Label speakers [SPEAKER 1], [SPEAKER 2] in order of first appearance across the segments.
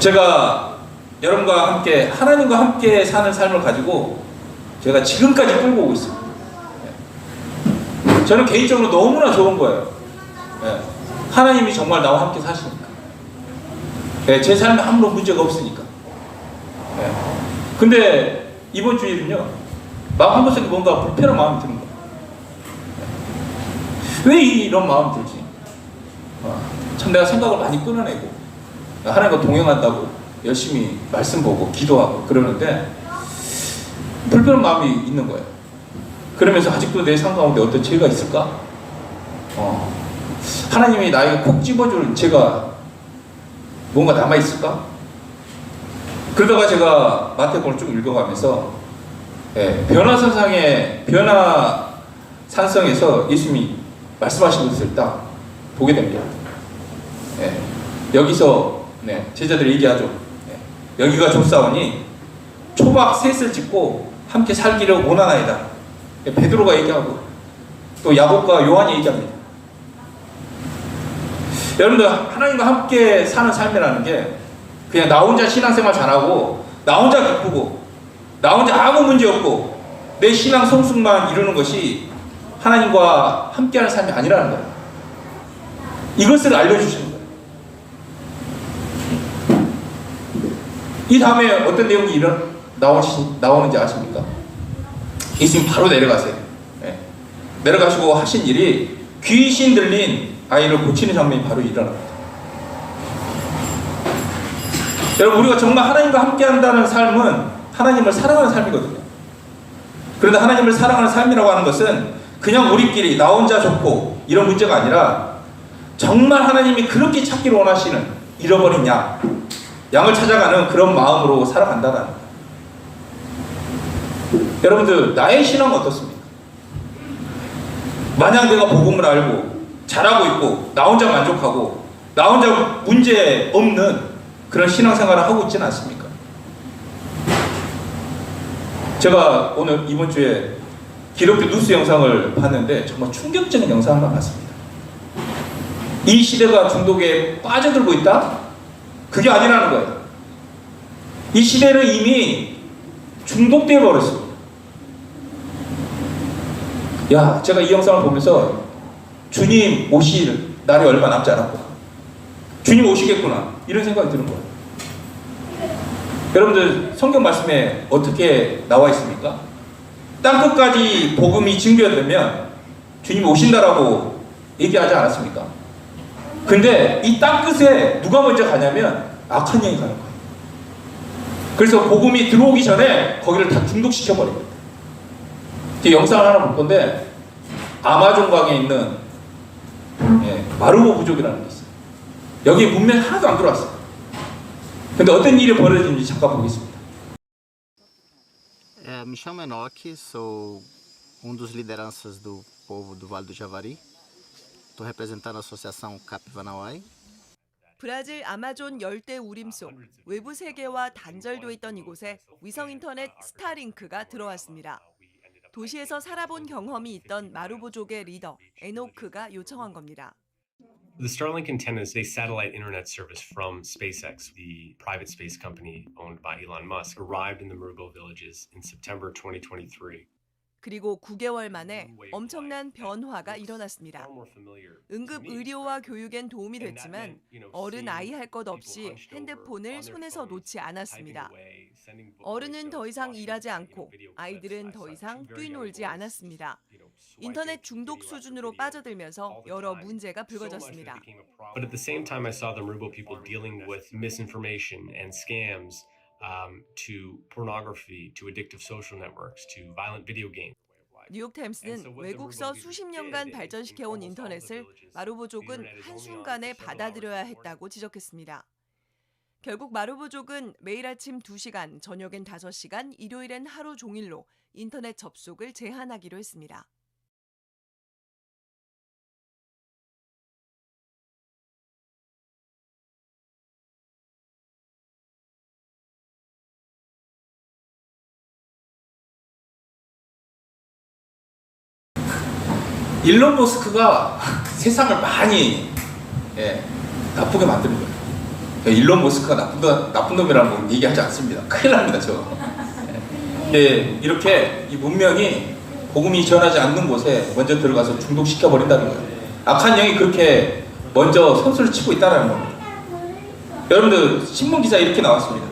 [SPEAKER 1] 제가 여러분과 함께 하나님과 함께 사는 삶을 가지고 제가 지금까지 끌고 오고 있습니다. 저는 개인적으로 너무나 좋은 거예요. 하나님이 정말 나와 함께 사시니까. 제 삶에 아무런 문제가 없으니까. 근데 이번 주일은요, 마음 한번씩 뭔가 불편한 마음이 드는 거예요. 왜 이런 마음이 들지? 참 내가 생각을 많이 끊어내고 하나님과 동행한다고 열심히 말씀 보고 기도하고 그러는데 불편한 마음이 있는 거예요. 그러면서 아직도 내 삶 가운데 어떤 죄가 있을까? 하나님이 나에게 콕 집어줄 죄가 뭔가 남아있을까? 그러다가 제가 마태복음을 쭉 읽어가면서 변화산성에서 예수님이 말씀하신 것을 딱 보게 됩니다. 여기서 제자들이 얘기하죠. 여기가 좁사오니 초박 셋을 짓고 함께 살기를 원하나이다. 베드로가 얘기하고 또 야곱과 요한이 얘기합니다. 여러분들, 하나님과 함께 사는 삶이라는 게 그냥 나 혼자 신앙생활 잘하고 나 혼자 기쁘고 나 혼자 아무 문제 없고 내 신앙 성숙만 이루는 것이 하나님과 함께하는 삶이 아니라는 거예요. 이것을 알려주시는 거예요. 이 다음에 어떤 내용이 나오는지 아십니까? 예수님 바로 내려가세요. 내려가시고 하신 일이 귀신 들린 아이를 고치는 장면이 바로 일어납니다. 여러분, 우리가 정말 하나님과 함께한다는 삶은 하나님을 사랑하는 삶이거든요. 그런데 하나님을 사랑하는 삶이라고 하는 것은 그냥 우리끼리 나 혼자 좋고 이런 문제가 아니라 정말 하나님이 그렇게 찾기를 원하시는 잃어버린 양을 찾아가는 그런 마음으로 살아간다는 거예요. 여러분들, 나의 신앙은 어떻습니까? 만약 내가 복음을 알고 잘하고 있고 나 혼자 만족하고 나 혼자 문제 없는 그런 신앙생활을 하고 있지는 않습니까? 제가 오늘 이번 주에 기독교 뉴스 영상을 봤는데 정말 충격적인 영상을 봤습니다. 이 시대가 중독에 빠져들고 있다? 그게 아니라는 거예요. 이 시대는 이미 중독되어 버렸습니다. 제가 이 영상을 보면서 주님 오실 날이 얼마 남지 않았구나. 주님 오시겠구나. 이런 생각이 드는 거예요. 여러분들, 성경 말씀에 어떻게 나와 있습니까? 땅끝까지 복음이 증거되면 주님이 오신다라고 얘기하지 않았습니까? 근데 이 땅끝에 누가 먼저 가냐면 악한 영이 가는 거예요. 그래서 복음이 들어오기 전에 거기를 다 중독시켜버립니다. 영상을 하나 볼 건데, 아마존 강에 있는 마루보 부족이라는 게 있어요. 여기 문명 하나도 안 들어왔어요. 근데 어떤 일이 벌어지는지 잠깐 보겠습니다.
[SPEAKER 2] Me chamo Enoque, sou dos lideranças do povo do Vale do Javari. Estou representando a associação Capivanawai.
[SPEAKER 3] 브라질 아마존 열대 우림 속 외부 세계와 단절돼 있던 이곳에 위성 인터넷 스타링크가 들어왔습니다. 도시에서 살아본 경험이 있던 마루보족의 리더 에노크가 요청한 겁니다.
[SPEAKER 4] The Starlink antenna is a satellite internet service from SpaceX, the private space company owned by Elon Musk, arrived in the Marubo villages in September 2023.
[SPEAKER 3] 그리고 9개월 만에 엄청난 변화가 일어났습니다. 응급 의료와 교육엔 도움이 됐지만 어른 아이 할 것 없이 핸드폰을 손에서 놓지 않았습니다. 어른은 더 이상 일하지 않고 아이들은 더 이상 뛰놀지 않았습니다. 인터넷 중독 수준으로 빠져들면서 여러 문제가 불거졌습니다.
[SPEAKER 4] But at the same time, I saw the Marubo people dealing with misinformation and scams. To pornography, to addictive social networks, to violent video games.
[SPEAKER 3] 뉴욕타임스는 외국서 수십 년간 발전시켜온 인터넷을 마루보족은 한순간에 받아들여야 했다고 지적했습니다. 결국 마루보족은 매일 아침 2시간, 저녁엔 5시간, 일요일엔 하루 종일로 인터넷 접속을 제한하기로 했습니다.
[SPEAKER 1] 일론 머스크가 세상을 많이 나쁘게 만드는 거예요. 일론 머스크가 나쁜 놈이라는 거 얘기하지 않습니다. 큰일 납니다, 저. 예, 이렇게 이 문명이 복음이 전하지 않는 곳에 먼저 들어가서 중독시켜 버린다는 거예요. 악한 영이 그렇게 먼저 선수를 치고 있다는 겁니다. 여러분들 신문 기사 이렇게 나왔습니다.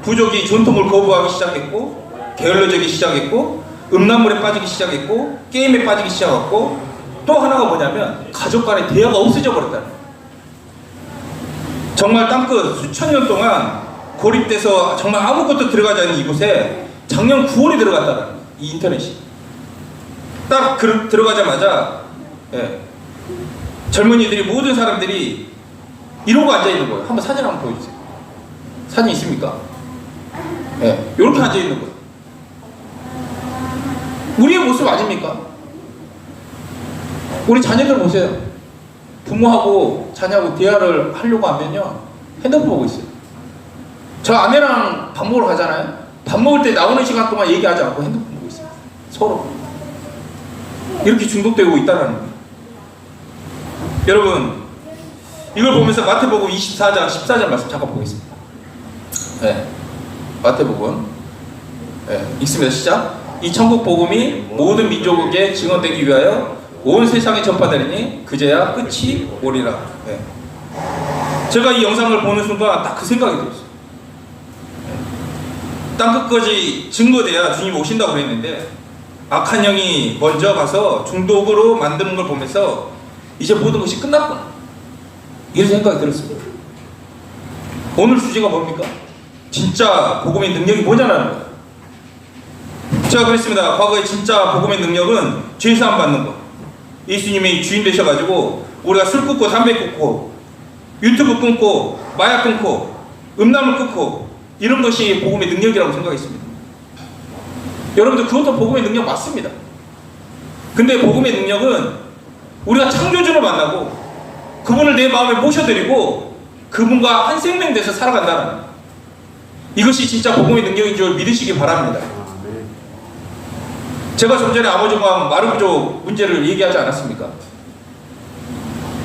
[SPEAKER 1] 부족이 전통을 거부하기 시작했고, 게을러지기 시작했고, 음란물에 빠지기 시작했고, 게임에 빠지기 시작했고, 또 하나가 뭐냐면 가족 간의 대화가 없어져 버렸다는 거예요. 정말 땅끝 수천 년 동안 고립돼서 정말 아무것도 들어가지 않는 이곳에 작년 9월에 들어갔다는 거예요. 이 인터넷이 딱 들어가자마자 젊은이들이 모든 사람들이 이러고 앉아있는 거예요. 한번 사진 한번 보여주세요. 사진 있습니까? 이렇게 앉아있는 거예요. 우리의 모습 아닙니까? 우리 자녀들 보세요. 부모하고 자녀하고 대화를 하려고 하면요, 핸드폰 보고 있어요. 저 아내랑 밥 먹으러 가잖아요. 밥 먹을 때 나오는 시간 동안 얘기하지 않고 핸드폰 보고 있어요. 서로 이렇게 중독되고 있다는 거예요. 여러분, 이걸 보면서 마태복음 24장 14절 말씀 잠깐 보겠습니다. 마태복음 읽습니다. 시작. 이 천국 복음이 모든 민족에게 증언되기 위하여 온 세상에 전파되리니 그제야 끝이 오리라. 제가 이 영상을 보는 순간 딱 그 생각이 들었어요. 땅끝까지 증거돼야 주님 오신다고 그랬는데 악한 영이 먼저 가서 중독으로 만드는 걸 보면서 이제 모든 것이 끝났구나, 이런 생각이 들었습니다. 오늘 주제가 뭡니까? 진짜 복음의 능력이 뭐냐는 거예요. 제가 그랬습니다. 과거에 진짜 복음의 능력은 죄사함 받는 거. 예수님이 주인 되셔가지고 우리가 술 끊고 담배 끊고 유튜브 끊고 마약 끊고 음란물 끊고 이런 것이 복음의 능력이라고 생각했습니다. 여러분들 그것도 복음의 능력 맞습니다. 근데 복음의 능력은 우리가 창조주를 만나고 그분을 내 마음에 모셔드리고 그분과 한 생명 돼서 살아간다는, 이것이 진짜 복음의 능력인 줄 믿으시기 바랍니다. 제가 좀 전에 아모조강 마르부족 문제를 얘기하지 않았습니까?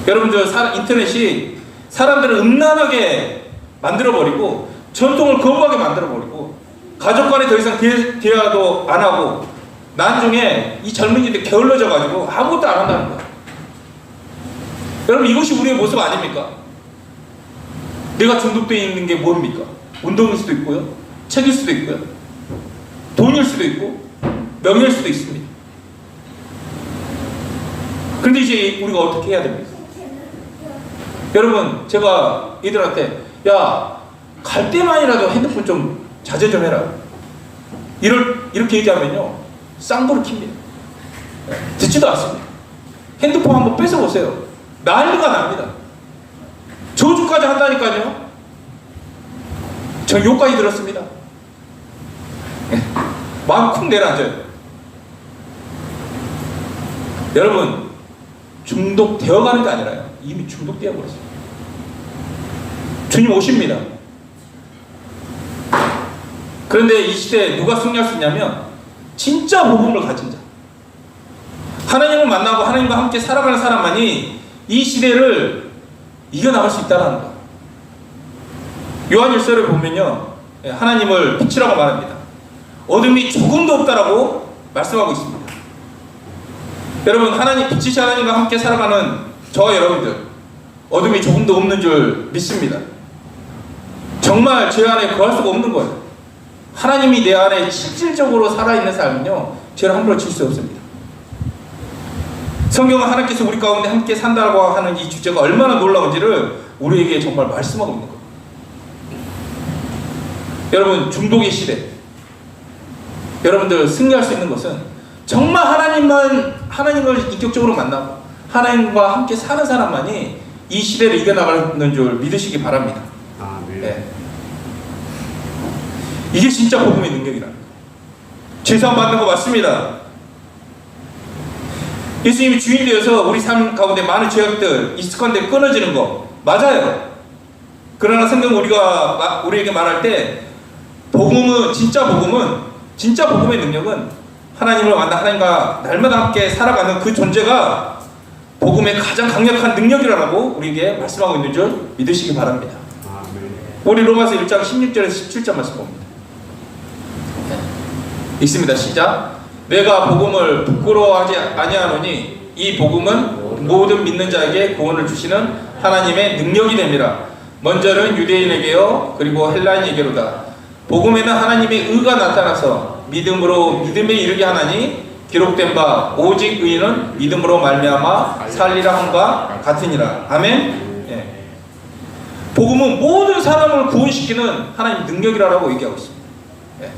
[SPEAKER 1] 여러분들 인터넷이 사람들을 음란하게 만들어버리고 전통을 거부하게 만들어버리고 가족 간에 더 이상 대화도 안 하고 나중에 이 젊은이들이 게을러져가지고 아무것도 안 한다는 거예요. 여러분, 이것이 우리의 모습 아닙니까? 내가 중독되어 있는 게 뭡니까? 운동일 수도 있고요, 책일 수도 있고요, 돈일 수도 있고 명예일 수도 있습니다. 그런데 이제 우리가 어떻게 해야 됩니까? 여러분, 제가 이들한테 야, 갈 때만이라도 핸드폰 좀 자제 좀 해라, 이렇게 얘기하면요 쌍불을 킵니다. 듣지도 않습니다. 핸드폰 한번 뺏어보세요. 난리가 납니다. 저주까지 한다니까요. 저 욕까지 들었습니다. 마음 쿵 내려앉아요. 여러분, 중독되어가는 게 아니라요, 이미 중독되어 버렸어요. 주님 오십니다. 그런데 이 시대에 누가 승리할 수 있냐면 진짜 복음을 가진 자, 하나님을 만나고 하나님과 함께 살아가는 사람만이 이 시대를 이겨나갈 수 있다는 거예요. 요한일서를 보면요, 하나님을 빛이라고 말합니다. 어둠이 조금도 없다라고 말씀하고 있습니다. 여러분, 빛이신 하나님과 함께 살아가는 저와 여러분들, 어둠이 조금도 없는 줄 믿습니다. 정말 제 안에 거할 수가 없는 거예요. 하나님이 내 안에 실질적으로 살아있는 삶은요, 죄를 함부로 칠 수 없습니다. 성경은 하나님께서 우리 가운데 함께 산다고 하는 이 주제가 얼마나 놀라운지를 우리에게 정말 말씀하고 있는 거예요. 여러분, 중독의 시대, 여러분들 승리할 수 있는 것은 정말 하나님을 인격적으로 만나고 하나님과 함께 사는 사람만이 이 시대를 이겨나가는 줄 믿으시기 바랍니다. 네. 이게 진짜 복음의 능력이라는 거예요. 죄사함 받는 거 맞습니다. 예수님이 주인 되어서 우리 삶 가운데 많은 죄악들, 이 습관들 끊어지는 거 맞아요. 그러나 성경 우리에게 말할 때 진짜 복음의 능력은 하나님을 만나 하나님과 날마다 함께 살아가는 그 존재가 복음의 가장 강력한 능력이라고 우리에게 말씀하고 있는 줄 믿으시기 바랍니다. 우리 로마서 1장 16절에서 17절 말씀 봅니다. 있습니다. 시작. 내가 복음을 부끄러워하지 아니하노니 이 복음은 모든 믿는 자에게 구원을 주시는 하나님의 능력이 됩니다. 먼저는 유대인에게요 그리고 헬라인에게로다. 복음에는 하나님의 의가 나타나서 믿음으로 믿음에 이르게 하나니 기록된 바 오직 의인은 믿음으로 말미암아 살리라 함과 같으니라. 아멘. 예. 복음은 모든 사람을 구원시키는 하나님의 능력이라고 얘기하고 있습니다. 예.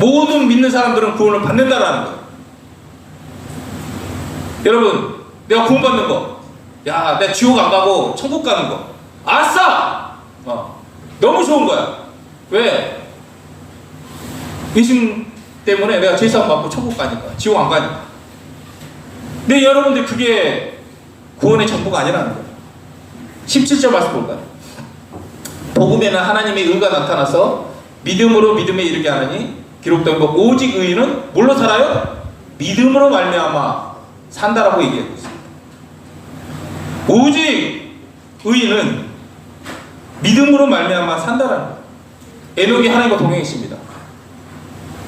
[SPEAKER 1] 모든 믿는 사람들은 구원을 받는다라는 거예요. 여러분, 내가 구원받는 거, 야, 내가 지옥 안 가고 천국 가는 거, 아싸! 너무 좋은 거야. 왜? 예수 때문에 내가 죄사함 받고 천국 가니까, 지옥 안 가니까. 근데 여러분들 그게 구원의 전부가 아니라는 거예요. 17절 말씀 볼까요? 복음에는 하나님의 의가 나타나서 믿음으로 믿음에 이르게 하느니 기록된 것 오직 의인은 뭘로 살아요? 믿음으로 말미암아 산다라고 얘기하고 있습니다. 오직 의인은 믿음으로 말미암아 산다라는 거예요. 에녹이 하나님과 동행했습니다.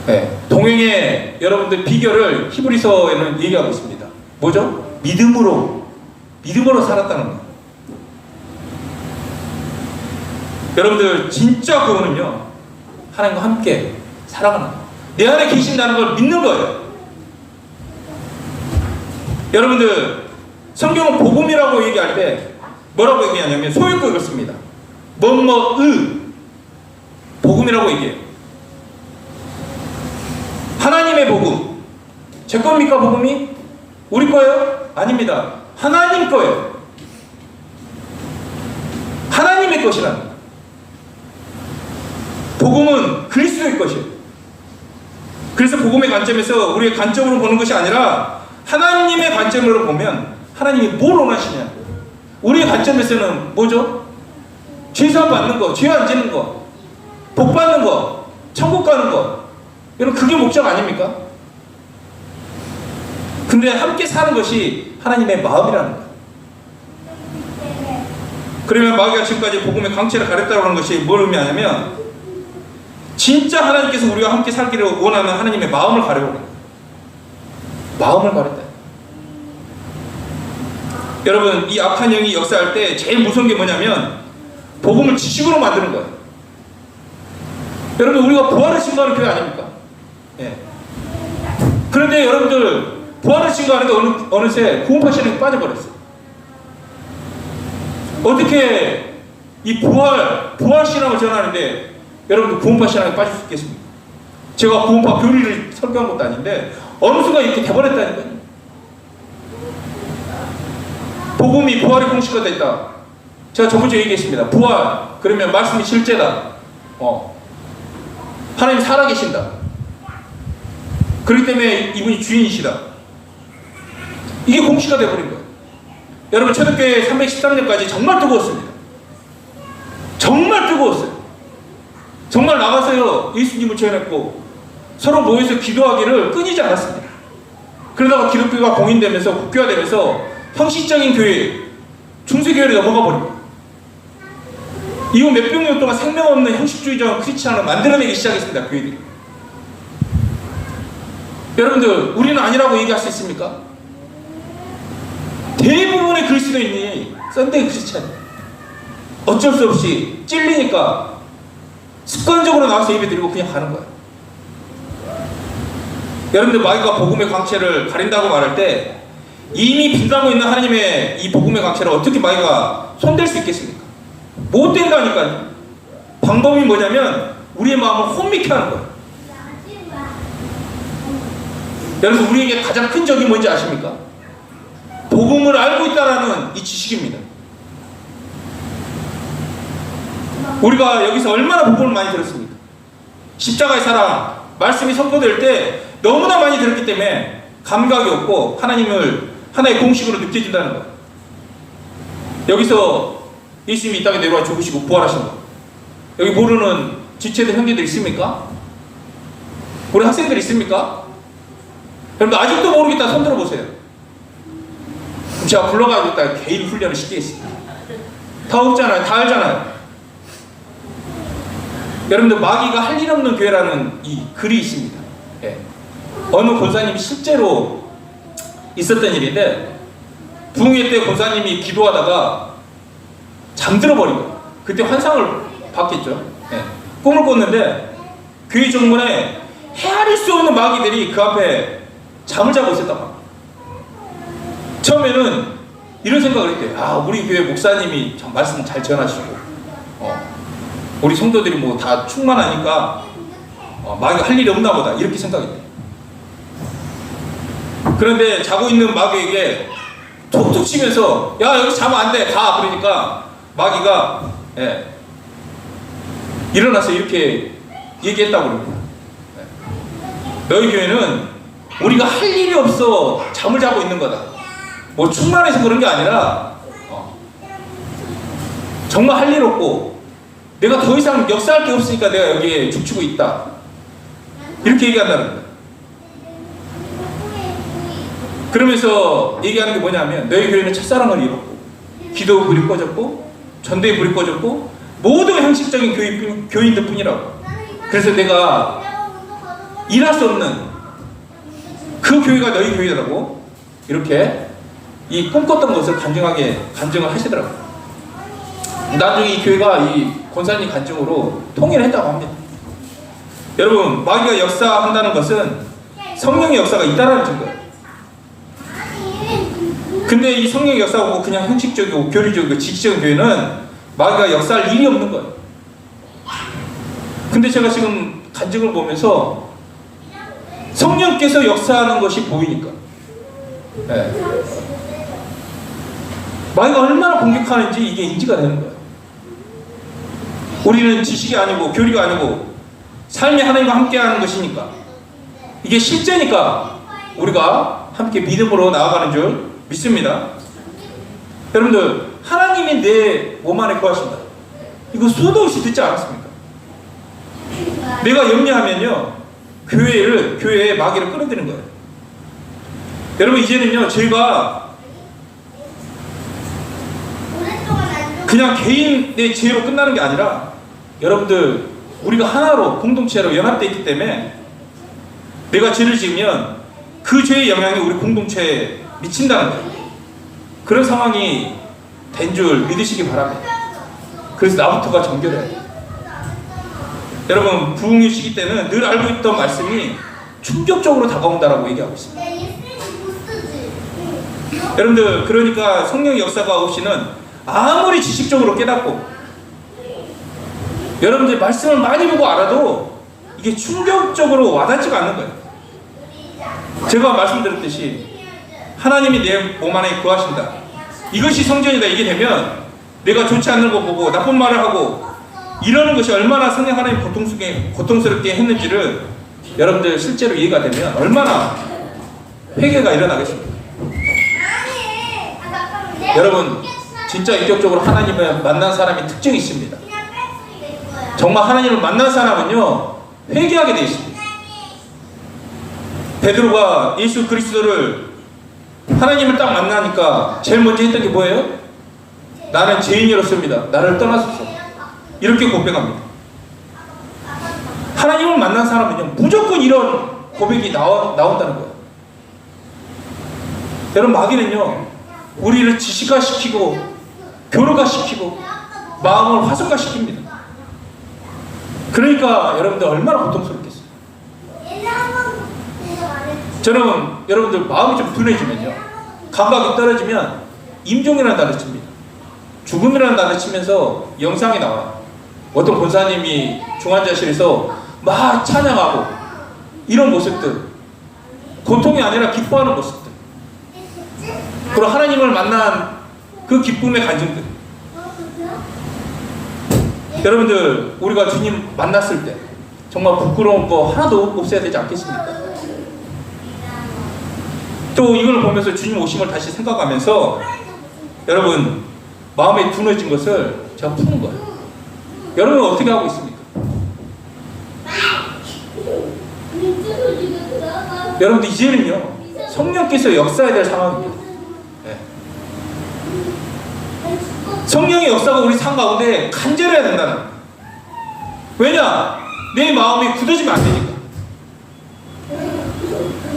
[SPEAKER 1] 네, 동행의 여러분들 비결을 히브리서에는 얘기하고 있습니다. 뭐죠? 믿음으로 살았다는 거예요. 여러분들 진짜 구원은요 하나님과 함께 살아가는 거예요. 내 안에 계신다는 걸 믿는 거예요. 여러분들 성경은 복음이라고 얘기할 때 뭐라고 얘기하냐면 소유구 읽었습니다. 뭐뭐의 복음이라고 얘기해요. 하나님의 복음. 제 겁니까 복음이? 우리 거예요? 아닙니다. 하나님 거예요. 하나님의 것이라는 거예요. 복음은 그리스도의 것이에요. 그래서 복음의 관점에서 우리의 관점으로 보는 것이 아니라 하나님의 관점으로 보면 하나님이 뭘 원하시냐. 우리의 관점에서는 뭐죠? 죄사함 받는 거, 죄 안 지는 거, 복 받는 거, 천국 가는 거. 여러분 그게 목적 아닙니까? 근데 함께 사는 것이 하나님의 마음이라는 거예요. 그러면 마귀가 지금까지 복음의 강체를 가렸다고 하는 것이 뭘 의미하냐면 진짜 하나님께서 우리와 함께 살기를 원하는 하나님의 마음을 가려고 해요. 마음을 가렸다. 여러분 이 악한 영이 역사할 때 제일 무서운 게 뭐냐면 복음을 지식으로 만드는 거예요. 여러분 우리가 부활을 신고하는 교회 아닙니까? 예. 그런데 여러분들 부활을 신고하는데 어느새 구원파 신앙이 빠져버렸어요. 어떻게 이 부활 신앙을 전하는데 여러분들 구원파 신앙에 빠질 수 있겠습니까? 제가 구원파 교리를 설교한 것도 아닌데 어느 순간 이렇게 돼버렸다니까요. 복음이 부활의 공식화 됐다. 제가 저번주에 얘기했습니다. 부활 그러면 말씀이 실제다. 하나님 살아계신다. 그렇기 때문에 이분이 주인이시다. 이게 공식화 돼버린 거예요. 여러분 초대교회 313년까지 정말 뜨거웠습니다. 정말 뜨거웠어요. 정말 나가서요 예수님을 전했고 서로 모여서 기도하기를 끊이지 않았습니다. 그러다가 기독교가 공인되면서 국교화되면서 형식적인 교회, 중세교회로 넘어가 버린 거예요. 이후 몇백 년 동안 생명 없는 형식주의적 크리스찬을 만들어내기 시작했습니다. 교회들이. 여러분들 우리는 아니라고 얘기할 수 있습니까? 대부분의 그리스도인이 썬데이 크리스찬이에요. 어쩔 수 없이 찔리니까 습관적으로 나와서 예배 드리고 그냥 가는 거예요. 여러분들 마귀가 복음의 광채를 가린다고 말할 때 이미 빛나고 있는 하나님의 이 복음의 광채를 어떻게 마귀가 손댈 수 있겠습니까? 못 된다니까요. 방법이 뭐냐면 우리의 마음을 혼미케 하는 거예요. 여러분 우리에게 가장 큰 적이 뭔지 아십니까? 복음을 알고 있다라는 이 지식입니다. 우리가 여기서 얼마나 복음을 많이 들었습니까? 십자가의 사랑 말씀이 선포될 때 너무나 많이 들었기 때문에 감각이 없고 하나님을 하나의 공식으로 느껴진다는 거예요. 여기서 예수님이 이 땅에 내려와 죽으시고 부활하신 거. 여기 모르는 지체들 형제들 있습니까? 우리 학생들 있습니까? 여러분 아직도 모르겠다 손 들어보세요. 그럼 제가 불러가지고 일단 개인 훈련을 시키겠습니다. 다 없잖아요. 다 알잖아요. 여러분들 마귀가 할 일 없는 교회라는 이 글이 있습니다. 예. 어느 권사님이 실제로 있었던 일인데 부흥회 때 권사님이 기도하다가 잠들어 버린 거예요. 그때 환상을 봤겠죠. 예. 꿈을 꿨는데 교회 정문에 헤아릴 수 없는 마귀들이 그 앞에 잠을 자고 있었단 말이에요. 처음에는 이런 생각을 했대요. 아, 우리 교회 목사님이 참 말씀 잘 전하시고 우리 성도들이 뭐 다 충만하니까 마귀가 할 일이 없나 보다 이렇게 생각했대요. 그런데 자고 있는 마귀에게 톡톡 치면서 야, 여기 자면 안 돼, 가. 그러니까 마귀가 일어나서 이렇게 얘기했다고 그럽니다. 너희 교회는 우리가 할 일이 없어 잠을 자고 있는 거다. 뭐 충만해서 그런 게 아니라 정말 할 일 없고 내가 더 이상 역사할 게 없으니까 내가 여기에 죽치고 있다. 이렇게 얘기한다는 거예요. 그러면서 얘기하는 게 뭐냐면 너희 교회는 첫사랑을 잃었고 기도 불이 꺼졌고 전도의 불이 꺼졌고 모든 형식적인 교인들 뿐이라고. 그래서 내가 일할 수 없는 그 교회가 너희 교회라고 이렇게 이 꿈꿨던 것을 간증을 하시더라고요. 나중에 이 교회가 이 권사님 간증으로 통일을 했다고 합니다. 여러분, 마귀가 역사한다는 것은 성령의 역사가 있다라는 증거예요. 근데 이 성령의 역사하고 그냥 형식적이고 교리적이고 지식적인 교회는 마귀가 역사할 일이 없는 거예요. 근데 제가 지금 간증을 보면서 성령께서 역사하는 것이 보이니까 마귀가 얼마나 공격하는지 이게 인지가 되는 거예요. 우리는 지식이 아니고 교리가 아니고 삶이 하나님과 함께하는 것이니까 이게 실제니까 우리가 함께 믿음으로 나아가는 줄 믿습니다. 여러분들, 하나님이 내 몸 안에 거하신다. 이거 수도 없이 듣지 않았습니까? 내가 염려하면요 교회에 마귀를 끌어들이는 거예요. 여러분, 이제는요 저희가 그냥 개인의 죄로 끝나는 게 아니라 여러분들 우리가 하나로 공동체로 연합되어 있기 때문에 내가 죄를 지으면 그 죄의 영향이 우리 공동체에 미친다는 거예요. 그런 상황이 된 줄 믿으시기 바랍니다. 그래서 나부터가 정결해야 돼요. 여러분, 부흥의 시기 때는 늘 알고 있던 말씀이 충격적으로 다가온다라고 얘기하고 있습니다. 여러분들, 그러니까 성령의 역사가 없이는 아무리 지식적으로 깨닫고 여러분들 말씀을 많이 보고 알아도 이게 충격적으로 와닿지가 않는 거예요. 제가 말씀드렸듯이 하나님이 내 몸 안에 거하신다, 이것이 성전이다, 이게 되면 내가 좋지 않는 거 보고 나쁜 말을 하고 이러는 것이 얼마나 성령 하나님 고통스럽게 했는지를 여러분들 실제로 이해가 되면 얼마나 회개가 일어나겠습니까? 여러분, 진짜 인격적으로 하나님을 만난 사람이 특징이 있습니다. 정말 하나님을 만난 사람은요 회개하게 되어 있습니다. 베드로가 예수 그리스도를 하나님을 딱 만나니까 제일 먼저 했던 게 뭐예요? 나는 죄인이었습니다. 나를 떠나소서. 이렇게 고백합니다. 하나님을 만난 사람은요 무조건 이런 고백이 나온다는 거예요. 여러분, 마귀는요 우리를 지식화시키고 교류화시키고 마음을 화석화시킵니다. 그러니까 여러분들 얼마나 고통스럽겠어요. 저는 여러분들 마음이 좀 둔해지면요 감각이 떨어지면 임종이라는 단어 칩니다. 죽음이라는 단어 치면서 영상이 나와요. 어떤 권사님이 중환자실에서 막 찬양하고 이런 모습들, 고통이 아니라 기뻐하는 모습들, 그리고 하나님을 만난 그 기쁨의 간증들. 여러분들, 우리가 주님 만났을 때 정말 부끄러운 거 하나도 없어야 되지 않겠습니까? 또 이걸 보면서 주님 오심을 다시 생각하면서 여러분 마음에 둔해진 것을 제가 푸는 거예요. 여러분 어떻게 하고 있습니까? 여러분들 이제는요 성령께서 역사해야 될 상황입니다. 네. 성령의 역사가 우리 삶 가운데 간절해야 된다는 거예요. 왜냐? 내 마음이 굳어지면 안 되니까.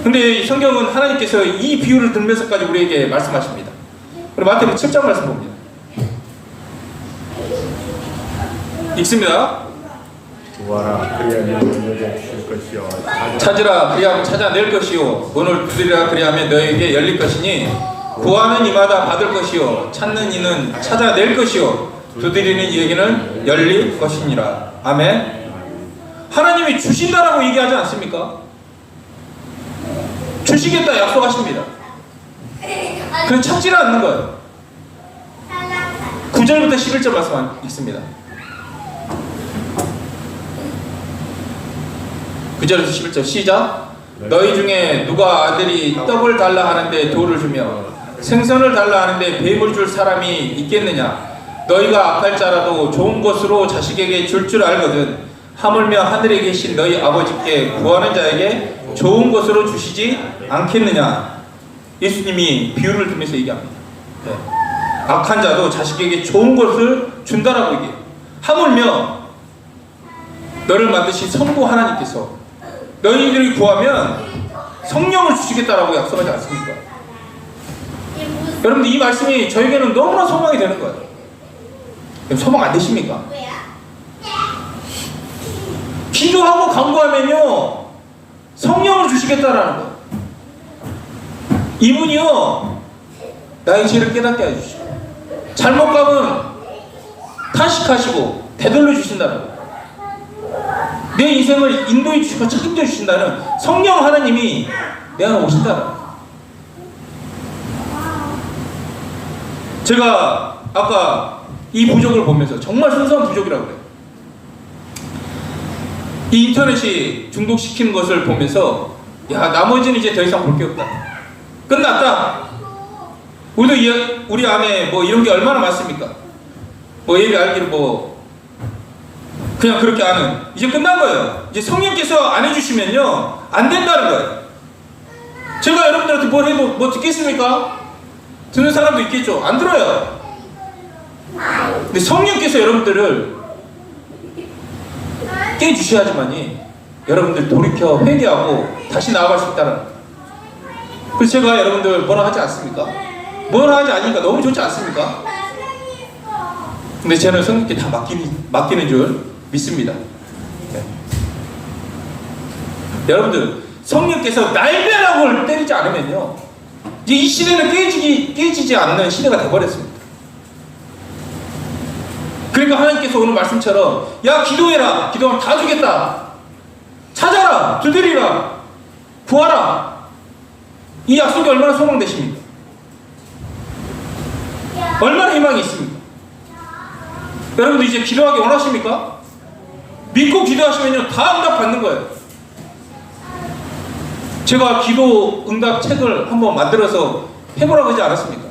[SPEAKER 1] 근데 성경은 하나님께서 이 비유를 들면서까지 우리에게 말씀하십니다. 우리 마태복음 7장 말씀 봅니다. 읽습니다.
[SPEAKER 5] 구하라 그리하면 너희에게 주실 것이요
[SPEAKER 1] 찾으라 그리하면 찾아낼 것이요 문을 두드리라 그리하면 너에게 열릴 것이니 구하는 이마다 받을 것이요 찾는 이는 찾아낼 것이요 두드리는 이에게는 열릴 것이니라. 아멘. 하나님이 주신다라고 얘기하지 않습니까? 주시겠다 약속하십니다. 그냥 찾지를 않는 거예요. 9절부터 11절 말씀 읽습니다. 9절에서 11절 시작. 너희 중에 누가 아들이 떡을 달라 하는데 돌을 주며 생선을 달라 하는데 뱀을 줄 사람이 있겠느냐? 너희가 악할 자라도 좋은 것으로 자식에게 줄 알거든. 하물며 하늘에 계신 너희 아버지께 구하는 자에게 좋은 것으로 주시지 않겠느냐? 예수님이 비유를 들면서 얘기합니다. 네. 악한 자도 자식에게 좋은 것을 준다라고 얘기해요. 하물며 너를 만드신 성부 하나님께서 너희들이 구하면 성령을 주시겠다라고 약속하지 않습니까? 여러분들 이 말씀이 저에게는 너무나 소망이 되는 거예요. 소망 안 되십니까? 기도하고 간구하면요 성령을 주시겠다라는 거예요. 이분이요 나의 죄를 깨닫게 해주시고 잘못 가면 탄식하시고 되돌려 주신다는 거예요. 내 인생을 인도해 주시고 책임져 주신다는 성령 하나님이 내 안에 오신다는 거예요. 제가 아까 이 부족을 보면서 정말 순수한 부족이라고 그래요. 이 인터넷이 중독시키는 것을 보면서 야 나머지는 이제 더 이상 볼 게 없다. 끝났다. 우리도 우리 안에 뭐 이런 게 얼마나 많습니까? 뭐 예배 알기를 뭐 그냥 그렇게 아는 이제 끝난 거예요. 이제 성령께서 안 해주시면요 안 된다는 거예요. 제가 여러분들한테 뭘 해도 뭐 듣겠습니까? 듣는 사람도 있겠죠. 안 들어요. 근데 성령께서 여러분들을 깨주셔야지만이 여러분들 돌이켜 회개하고 다시 나아갈 수 있다는 거예요. 그래서 제가 여러분들 뭐라 하지 않습니까? 뭐라 하지 않으니까 너무 좋지 않습니까? 근데 저는 성령께 다 맡기는 줄 믿습니다. 네. 여러분들 성령께서 날벼락을 때리지 않으면요 이제 이 시대는 깨지지 않는 시대가 되어버렸습니다. 그러니까 하나님께서 오늘 말씀처럼 야 기도해라. 기도하면 다 주겠다. 찾아라. 두드리라. 구하라. 이 약속이 얼마나 소망되십니까? 얼마나 희망이 있습니까? 여러분들 이제 기도하기 원하십니까? 믿고 기도하시면요 다 응답 받는 거예요. 제가 기도 응답 책을 한번 만들어서 해보라고 하지 않았습니까?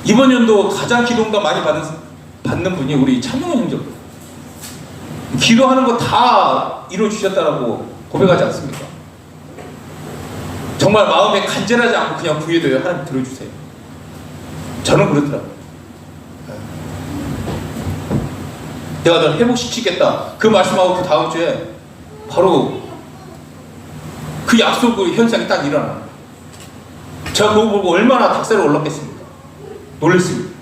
[SPEAKER 1] 이번 연도 가장 기도 응답 많이 받는 분이 우리 찬용현 형제입니다. 기도하는 거 다 이루어주셨다라고 고백하지 않습니까? 정말 마음에 간절하지 않고 그냥 구해도요 하나님 들어주세요. 저는 그렇더라고요. 내가 널 회복시키겠다 그 말씀하고 그 다음 주에 바로 그 약속 그 현상이 딱 일어나요. 제가 그거 보고 얼마나 닭살이 올랐겠습니까? 놀랐습니다.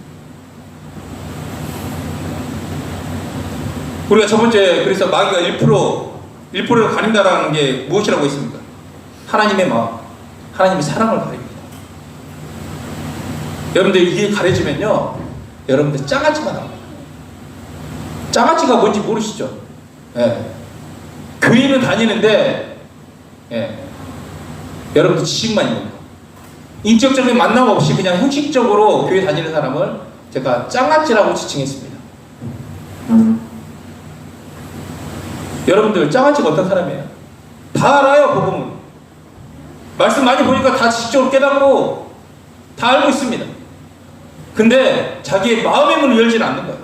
[SPEAKER 1] 우리가 저번주에 그래서 마귀가 1%를 가린다라는 게 무엇이라고 했습니까? 하나님의 마음, 하나님의 사랑을 가립니다. 여러분들 이게 가려지면요 여러분들 짜가지가 나옵니다. 짜가지가 뭔지 모르시죠? 예. 교회는 다니는데 예. 여러분들 지식만 있는 거. 인격적인 만남 없이 그냥 형식적으로 교회 다니는 사람을 제가 짱아찌라고 지칭했습니다. 여러분들 짱아찌가 어떤 사람이에요? 다 알아요. 복음은 말씀 많이 보니까 다 지식적으로 깨닫고 다 알고 있습니다. 근데 자기의 마음의 문을 열지는 않는 거예요.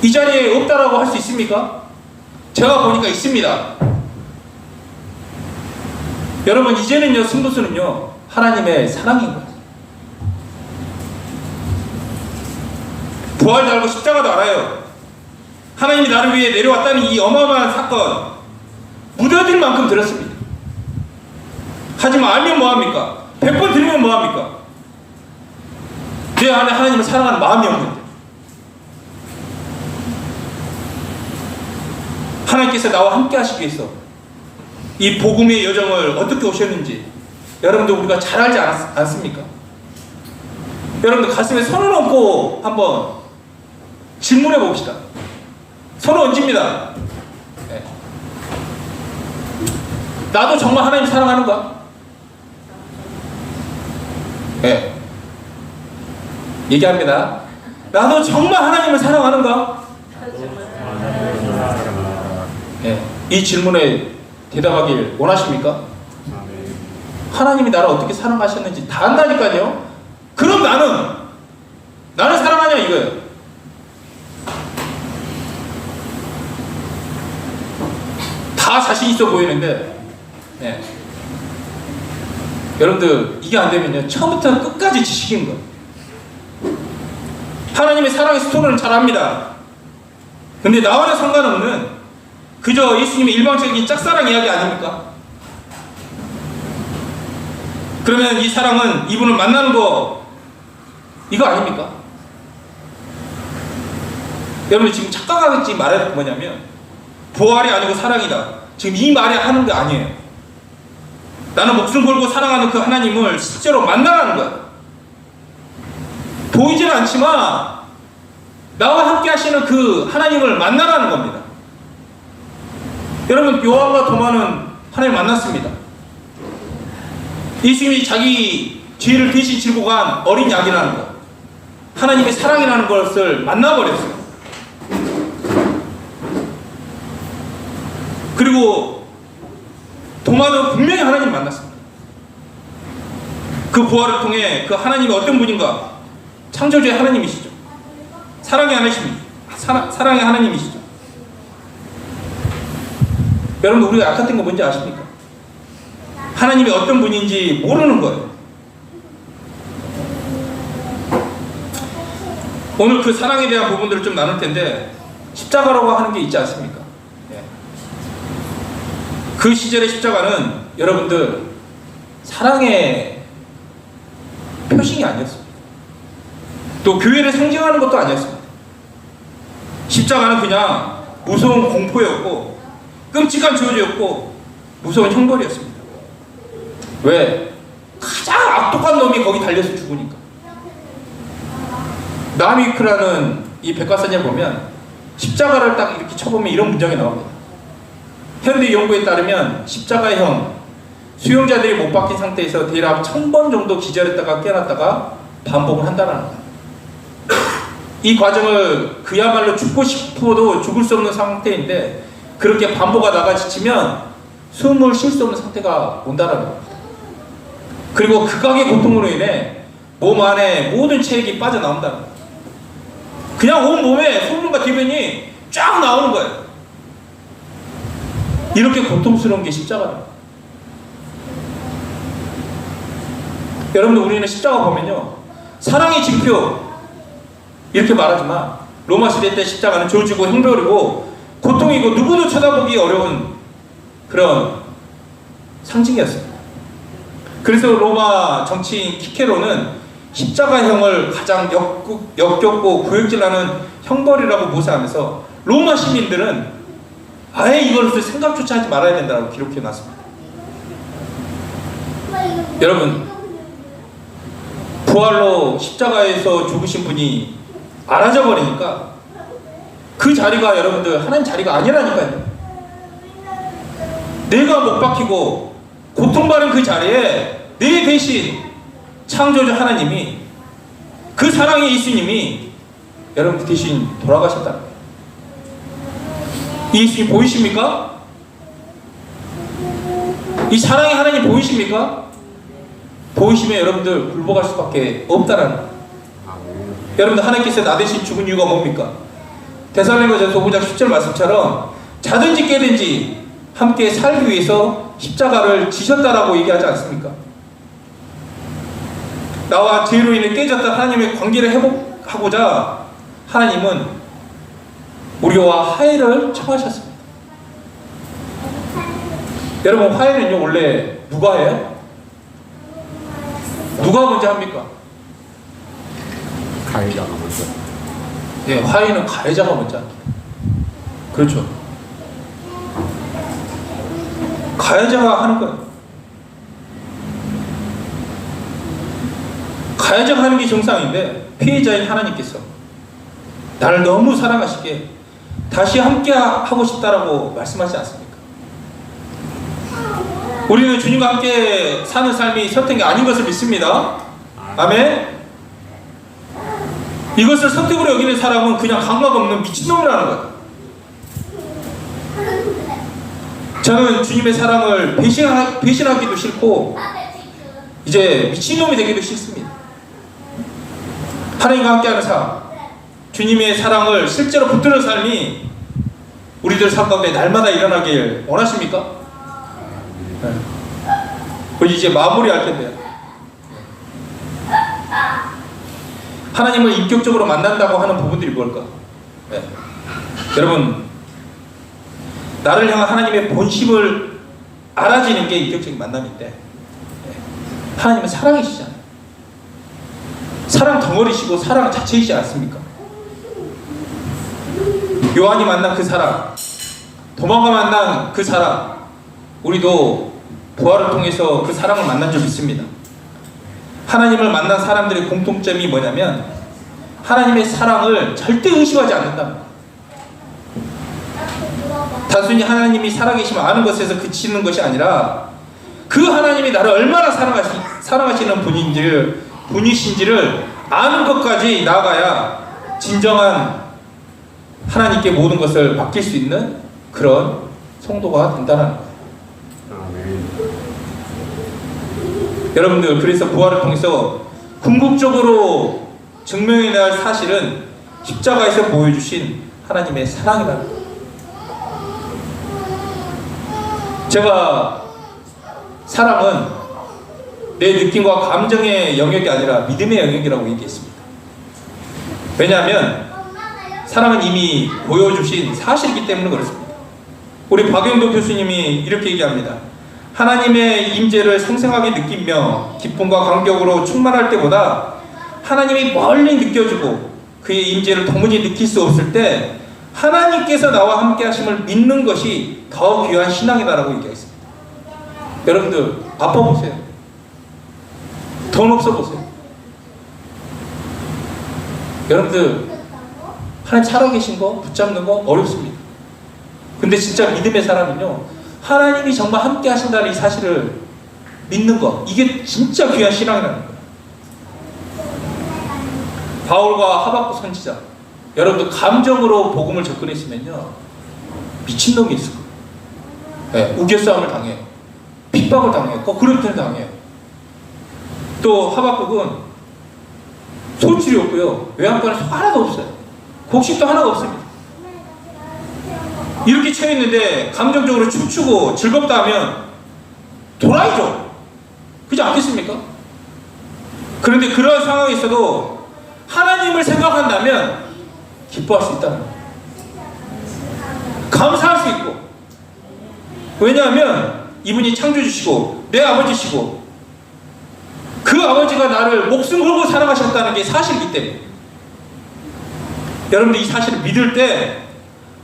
[SPEAKER 1] 이 자리에 없다라고 할 수 있습니까? 제가 보니까 있습니다. 여러분 이제는요 승부수는요 하나님의 사랑인 거예요. 부활도 알고 십자가도 알아요. 하나님이 나를 위해 내려왔다는 이 어마어마한 사건 무뎌질 만큼 들었습니다. 하지만 알면 뭐합니까? 100번 들으면 뭐합니까? 내 안에 하나님을 사랑하는 마음이 없는데, 하나님께서 나와 함께 하시기 위해서 이 복음의 여정을 어떻게 오셨는지 여러분들 우리가 잘 알지 않습니까? 여러분들 가슴에 손을 얹고 한번 질문해 봅시다. 손을 얹습니다. 네. 나도 정말 하나님 사랑하는가? 네. 얘기합니다. 나도 정말 하나님을 사랑하는가? 네. 이 질문에 대답하길 원하십니까? 하나님이 나를 어떻게 사랑하셨는지 다 안다니까요. 그럼 나는 사랑하냐 이거예요. 다 자신 있어 보이는데, 네. 여러분들 이게 안 되면요 처음부터 끝까지 지식인 거예요. 하나님의 사랑의 스토리는 잘 압니다. 근데 나와는 상관없는 그저 예수님의 일방적인 짝사랑 이야기 아닙니까? 그러면 이 사랑은 이분을 만나는 거 이거 아닙니까? 여러분 지금 착각하지 말아야 될 게 뭐냐면 부활이 아니고 사랑이다. 지금 이 말이 하는 게 아니에요. 나는 목숨 걸고 사랑하는 그 하나님을 실제로 만나라는 거야. 보이지는 않지만 나와 함께 하시는 그 하나님을 만나라는 겁니다. 여러분 요한과 도마는 하나님 만났습니다. 예수님이 자기 죄를 대신 지고 간 어린 양이라는 것, 하나님의 사랑이라는 것을 만나버렸어요. 그리고 도마도 분명히 하나님 만났습니다. 그 부활을 통해 그 하나님이 어떤 분인가? 창조주의 하나님이시죠. 사랑의 하나님이시죠. 여러분 우리가 약했던 거 뭔지 아십니까? 하나님이 어떤 분인지 모르는 거예요. 오늘 그 사랑에 대한 부분들을 좀 나눌 텐데 십자가라고 하는 게 있지 않습니까? 네. 그 시절의 십자가는 여러분들 사랑의 표징이 아니었습니다. 또 교회를 상징하는 것도 아니었습니다. 십자가는 그냥 무서운 공포였고 끔찍한 저주였고 무서운 형벌이었습니다. 왜? 가장 악독한 놈이 거기 달려서 죽으니까. 나미크라는 이 백과사전에 보면 십자가를 딱 이렇게 쳐보면 이런 문장이 나옵니다. 현대 연구에 따르면 십자가형 수용자들이 못 박힌 상태에서 대략 1000번 정도 기절했다가 깨어났다가 반복을 한다는 거예요. 이 과정을 그야말로 죽고 싶어도 죽을 수 없는 상태인데 그렇게 반복하다가 지치면 숨을 쉴 수 없는 상태가 온다는 겁니다. 그리고 극악의 고통으로 인해 몸 안에 모든 체액이 빠져나온다는 거예요. 그냥 온 몸에 소변과 대변이 쫙 나오는 거예요. 이렇게 고통스러운 게 십자가예요. 여러분들 우리는 십자가 보면요 사랑의 징표 이렇게 말하지만 로마 시대 때 십자가는 저주고 형벌이고 고통이고 누구도 쳐다보기 어려운 그런 상징이었습니다. 그래서 로마 정치인 키케로는 십자가형을 가장 역겹고 구역질하는 형벌이라고 모사하면서 로마 시민들은 아예 이것을 생각조차 하지 말아야 된다고 기록해 놨습니다. 여러분 부활로 십자가에서 죽으신 분이 알아져 버리니까 그 자리가 여러분들 하나님 자리가 아니라니까요. 내가 못 박히고 고통받은 그 자리에 내 대신 창조주 하나님이 그 사랑의 예수님이 여러분 대신 돌아가셨다는 거예요. 이 예수님 보이십니까? 이 사랑의 하나님 보이십니까? 보이시면 여러분들 굴복할 수밖에 없다는 거예요. 여러분들 하나님께서 나 대신 죽은 이유가 뭡니까? 데살로니가전서 5장 10절 말씀처럼 자든지 깨든지 함께 살기 위해서 십자가를 지셨다라고 얘기하지 않습니까? 나와 죄로 인해 깨졌던 하나님의 관계를 회복하고자 하나님은 우리와 화해를 청하셨습니다. 여러분, 화해는요 원래 누가 해요? 누가 먼저 합니까?
[SPEAKER 5] 가해자가 먼저.
[SPEAKER 1] 네, 화해는 가해자가 먼저 합니다. 그렇죠. 가해자가 하는 거예요. 가해자가 하는 게 정상인데 피해자인 하나님께서 나를 너무 사랑하시게 다시 함께 하고 싶다라고 말씀하지 않습니까? 우리는 주님과 함께 사는 삶이 선택이 아닌 것을 믿습니다. 아멘. 이것을 선택으로 여기는 사람은 그냥 감각 없는 미친놈이라는 거예요. 저는 주님의 사랑을 배신하기도 싫고 이제 미친놈이 되기도 싫습니다. 하나님과 함께하는 삶, 주님의 사랑을 실제로 붙드는 삶이 우리들 삶 가운데 날마다 일어나길 원하십니까? 네. 우리 이제 마무리할 텐데요. 하나님을 인격적으로 만난다고 하는 부분들이 뭘까? 네. 여러분, 나를 향한 하나님의 본심을 알아지는 게 인격적인 만남인데, 네. 하나님은 사랑이시잖아요. 사랑 덩어리시고 사랑 자체이지 않습니까? 요한이 만난 그 사랑, 도마가 만난 그 사랑, 우리도 부활을 통해서 그 사랑을 만난 적이 있습니다. 하나님을 만난 사람들의 공통점이 뭐냐면 하나님의 사랑을 절대 의심하지 않는다. 단순히 하나님이 살아계심을 아는 것에서 그치는 것이 아니라 그 하나님이 나를 얼마나 사랑하시는 분이신지를 아는 것까지 나아가야 진정한 하나님께 모든 것을 맡길 수 있는 그런 성도가 된다는 거예요. 여러분들, 그래서 부활을 통해서 궁극적으로 증명해야 할 사실은 십자가에서 보여주신 하나님의 사랑이라는 거예요. 제가 사랑은 내 느낌과 감정의 영역이 아니라 믿음의 영역이라고 얘기했습니다. 왜냐하면 사랑은 이미 보여주신 사실이기 때문에 그렇습니다. 우리 박영도 교수님이 이렇게 얘기합니다. 하나님의 임재를 생생하게 느끼며 기쁨과 감격으로 충만할 때보다 하나님이 멀리 느껴지고 그의 임재를 도무지 느낄 수 없을 때 하나님께서 나와 함께 하심을 믿는 것이 더 귀한 신앙이다라고 얘기했습니다. 여러분들, 아파보세요. 돈 없어 보세요. 여러분들, 하나님 살아계신 거 붙잡는 거 어렵습니다. 근데 진짜 믿음의 사람은요, 하나님이 정말 함께 하신다는 이 사실을 믿는 거, 이게 진짜 귀한 신앙이라는 거예요. 바울과 하박국 선지자, 여러분들 감정으로 복음을 접근했으면요 미친놈이 있을 거예요. 네, 우겨싸움을 당해요. 핍박을 당해요. 거꾸로부터 당해요. 또 하박국은 소출이 없고요, 외양간에 속 하나도 없어요. 곡식도 하나가 없습니다. 이렇게 처했는데 감정적으로 춤추고 즐겁다 하면 도라이죠. 그렇지 않겠습니까? 그런데 그러한 상황에 있어도 하나님을 생각한다면 기뻐할 수 있다는 거예요. 감사할 수 있고. 왜냐하면 이분이 창조주시고 내 아버지시고 그 아버지가 나를 목숨 걸고 사랑하셨다는 게 사실이기 때문에, 여러분들 이 사실을 믿을 때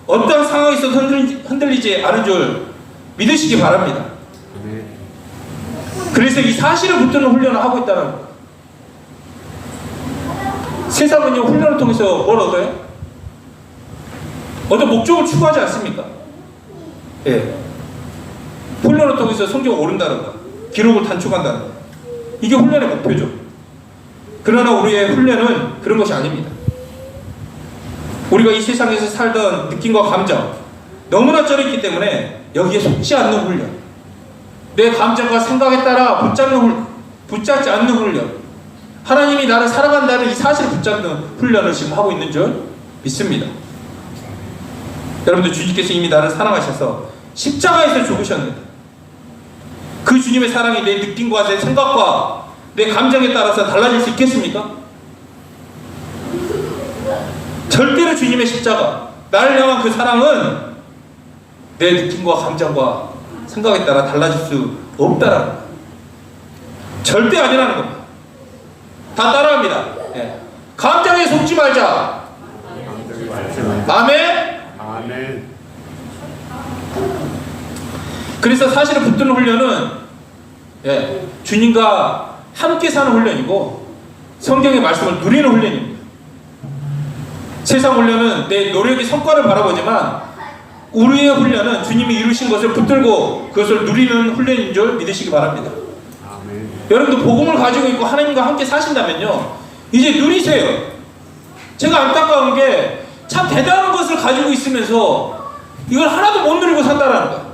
[SPEAKER 1] 어떠한 상황에 있어도 흔들리지 않은 줄 믿으시기 바랍니다. 그래서 이 사실을 붙드는 훈련을 하고 있다는 거예요. 세상은요, 훈련을 통해서 뭘 얻어요? 어떤 목적을 추구하지 않습니까? 예. 훈련을 통해서 성적이 오른다는 거, 기록을 단축한다는 거, 이게 훈련의 목표죠. 그러나 우리의 훈련은 그런 것이 아닙니다. 우리가 이 세상에서 살던 느낌과 감정 너무나 쩔었기 때문에 여기에 속지 않는 훈련, 내 감정과 생각에 따라 붙잡지 않는 훈련, 하나님이 나를 사랑한다는 이 사실을 붙잡는 훈련을 지금 하고 있는 줄 믿습니다. 여러분들, 주님께서 이미 나를 사랑하셔서 십자가에서 죽으셨는데 그 주님의 사랑이 내 느낌과 내 생각과 내 감정에 따라서 달라질 수 있겠습니까? 절대로 주님의 십자가, 나를 향한 그 사랑은 내 느낌과 감정과 생각에 따라 달라질 수 없다라는 거예요. 절대 아니라는 겁니다. 다 따라합니다. 예. 감정에 속지 말자. 아멘.
[SPEAKER 5] 아멘.
[SPEAKER 1] 그래서 사실은 붙드는 훈련은 주님과 함께 사는 훈련이고 성경의 말씀을 누리는 훈련입니다. 세상 훈련은 내 노력의 성과를 바라보지만 우리의 훈련은 주님이 이루신 것을 붙들고 그것을 누리는 훈련인 줄 믿으시기 바랍니다.
[SPEAKER 5] 아멘.
[SPEAKER 1] 여러분도 복음을 가지고 있고 하나님과 함께 사신다면요, 이제 누리세요. 제가 안타까운 게 참 대단한 것을 가지고 있으면서 이걸 하나도 못 누리고 산다라는 거예요.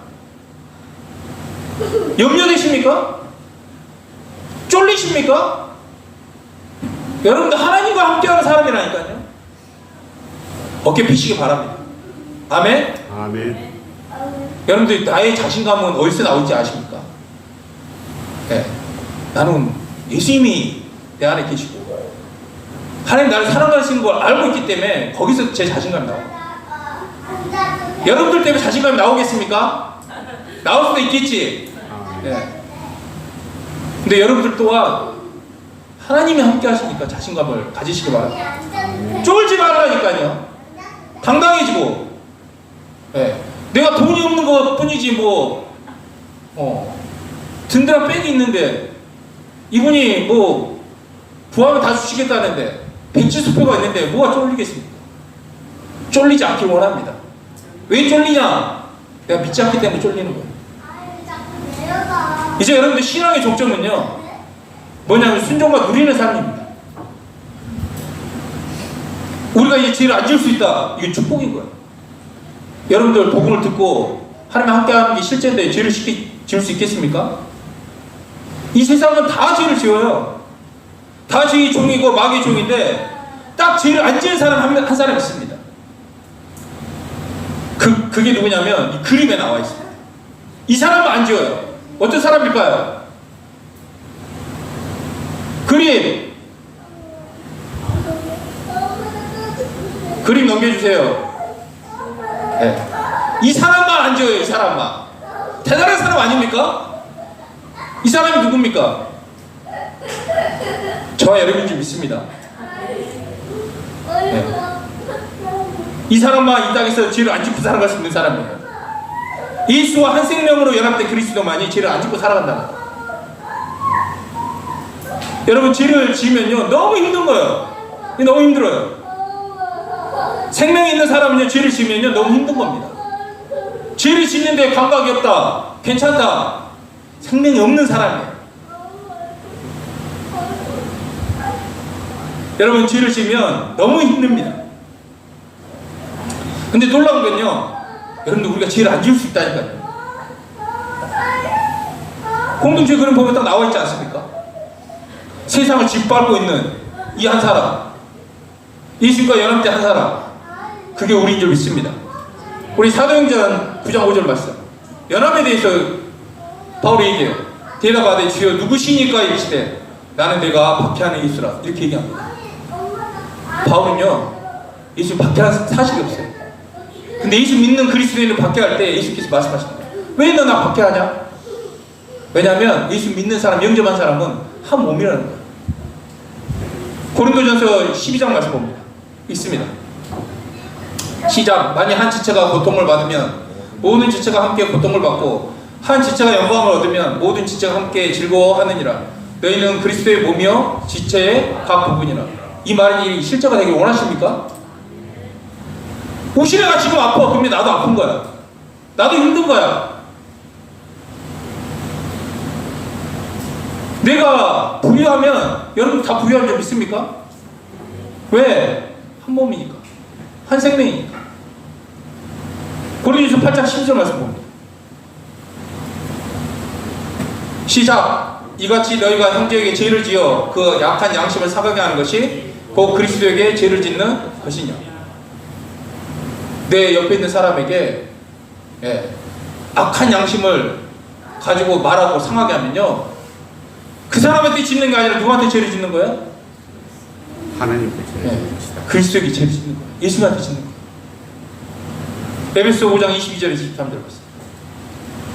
[SPEAKER 1] 염려되십니까? 쫄리십니까? 여러분도 하나님과 함께하는 사람이라니까요. 어깨 피시기 바랍니다. 아멘.
[SPEAKER 5] 아멘.
[SPEAKER 1] 여러분들 나의 자신감은 어디서 나올지 아십니까? 네. 나는 예수님이 내 안에 계시고 하나님 나를 사랑하시는 걸 알고 있기 때문에 거기서 제 자신감이 나와요. 여러분들 때문에 자신감이 나오겠습니까? 나올 수도 있겠지. 네. 근데 여러분들 또한 하나님이 함께 하시니까 자신감을 가지시기 바랍니다. 쫄지 말라니까요. 당당해지고. 네. 내가 돈이 없는 것 뿐이지 뭐 든든한 백이 있는데 이분이 뭐 구하면 다 주시겠다는데 백지수표가 있는데 뭐가 쫄리겠습니까? 쫄리지 않길 원합니다. 왜 쫄리냐? 내가 믿지 않기 때문에 쫄리는 거예요. 이제 여러분들 신앙의 종점은요 뭐냐면 순종과 누리는 삶입니다. 우리가 이제 죄를 안 지을 수 있다. 이게 축복인 거예요. 여러분들 복음을 듣고 하나님 함께 하는 게 실제인데 죄를 쉽게 지을 수 있겠습니까? 이 세상은 다 죄를 지어요. 다 죄의 종이고 마귀의 종인데 딱 죄를 안 지은 사람 한 사람 있습니다. 그게 누구냐면 이 그림에 나와 있습니다. 이 사람은 안 지어요. 어떤 사람일까요? 그림 넘겨주세요. 네. 이 사람만 안 지어요. 이 사람만. 대단한 사람 아닙니까? 이 사람이 누굽니까? 저와 여러분인 줄 믿습니다. 네. 이 사람만 이 땅에서 죄를 안 짓고 살아갈 수 있는 사람이에요. 예수와 한 생명으로 연합된 그리스도만이 죄를 안 짓고 살아간다. 여러분 죄를 지으면요 너무 힘든 거예요. 너무 힘들어요. 생명이 있는 사람은요 죄를 지으면요 너무 힘든 겁니다. 죄를 짓는데 감각이 없다, 괜찮다, 생명이 없는 사람이에요. 여러분 죄를 지으면 너무 힘듭니다. 근데 놀라운 건요, 여러분들 우리가 죄를 안 지을 수 있다니까요. 공동체 그림 보면 딱 나와 있지 않습니까? 세상을 짓밟고 있는 이 한 사람, 예수님과 연합된 한 사람, 그게 우리인 줄 믿습니다. 우리 사도행전 9장 5절 말씀, 연합에 대해서 바울이 얘기해요. 대답하되 주여 누구시니까 이르시되 나는 내가 박해하는 예수라, 이렇게 얘기합니다. 바울은요 예수 박해하는 사실이 없어요. 근데 예수 믿는 그리스도인을 박해할 때 예수께서 말씀하십니다. 왜 너 나 박해하냐? 왜냐하면 예수 믿는 사람, 영접한 사람은 한 몸이라는 거예요. 고린도전서 12장 말씀 봅니다. 있습니다. 시작. 만일 한 지체가 고통을 받으면 모든 지체가 함께 고통을 받고 한 지체가 영광을 얻으면 모든 지체가 함께 즐거워하느니라. 너희는 그리스도의 몸이요 지체의 각 부분이라. 이 말이 실제가 되길 원하십니까? 우시래가 지금 아파. 그러면 나도 아픈 거야. 나도 힘든 거야. 내가 부유하면 여러분 다 부유한 줄 믿습니까? 왜? 한 몸이니까. 한 생명이니까. 고린도전서 8장 10절 말씀 봅니다. 시작. 이같이 너희가 형제에게 죄를 지어 그 약한 양심을 사가게 하는 것이 곧 그리스도에게 죄를 짓는 것이냐. 내 옆에 있는 사람에게 악한 양심을 가지고 말하고 상하게 하면요, 그 사람한테 짓는 게 아니라 누구한테 죄를 짓는 거야?
[SPEAKER 5] 하나님께 죄를 짓는 것이다.
[SPEAKER 1] 그리스도에게 죄를 짓는 거야. 예수님한테 짓는 거예요. 에베소 5장 22절에서 23절 봤어요.